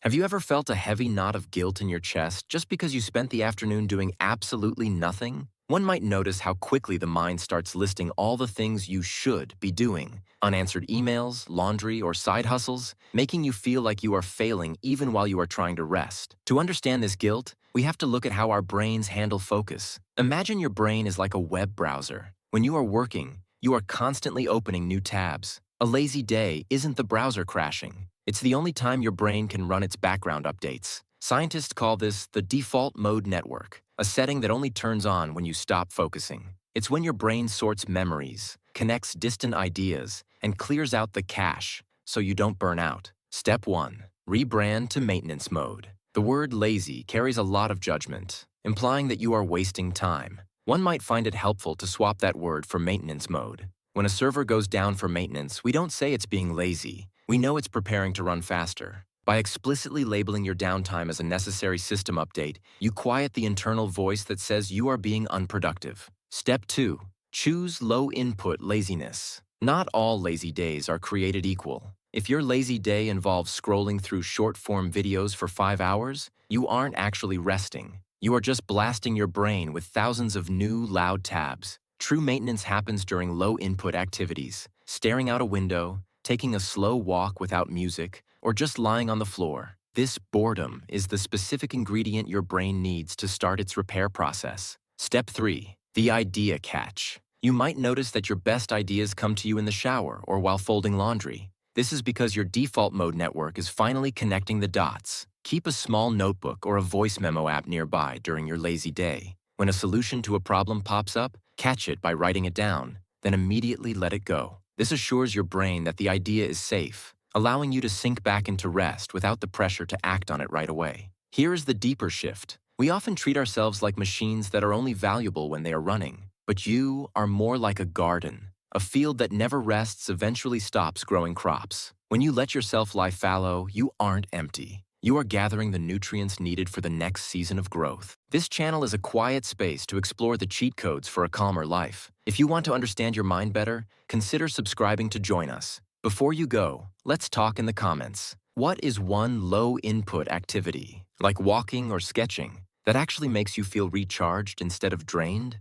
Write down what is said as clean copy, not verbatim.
Have you ever felt a heavy knot of guilt in your chest just because you spent the afternoon doing absolutely nothing? One might notice how quickly the mind starts listing all the things you should be doing. Unanswered emails, laundry, or side hustles, making you feel like you are failing even while you are trying to rest. To understand this guilt, we have to look at how our brains handle focus. Imagine your brain is like a web browser. When you are working, you are constantly opening new tabs. A lazy day isn't the browser crashing. It's the only time your brain can run its background updates. Scientists call this the default mode network, a setting that only turns on when you stop focusing. It's when your brain sorts memories, connects distant ideas, and clears out the cache so you don't burn out. Step 1. Rebrand to maintenance mode. The word lazy carries a lot of judgment, implying that you are wasting time. One might find it helpful to swap that word for maintenance mode. When a server goes down for maintenance, we don't say it's being lazy. We know it's preparing to run faster. By explicitly labeling your downtime as a necessary system update, you quiet the internal voice that says you are being unproductive. Step 2. Choose low-input laziness. Not all lazy days are created equal. If your lazy day involves scrolling through short-form videos for 5 hours, you aren't actually resting. You are just blasting your brain with thousands of new, loud tabs. True maintenance happens during low-input activities, staring out a window, taking a slow walk without music, or just lying on the floor. This boredom is the specific ingredient your brain needs to start its repair process. Step 3. The idea catch. You might notice that your best ideas come to you in the shower or while folding laundry. This is because your default mode network is finally connecting the dots. Keep a small notebook or a voice memo app nearby during your lazy day. When a solution to a problem pops up, catch it by writing it down, then immediately let it go. This assures your brain that the idea is safe, allowing you to sink back into rest without the pressure to act on it right away. Here is the deeper shift. We often treat ourselves like machines that are only valuable when they are running, but you are more like a garden. A field that never rests eventually stops growing crops. When you let yourself lie fallow, you aren't empty. You are gathering the nutrients needed for the next season of growth. This channel is a quiet space to explore the cheat codes for a calmer life. If you want to understand your mind better, consider subscribing to join us. Before you go, let's talk in the comments. What is one low-input activity, like walking or sketching, that actually makes you feel recharged instead of drained?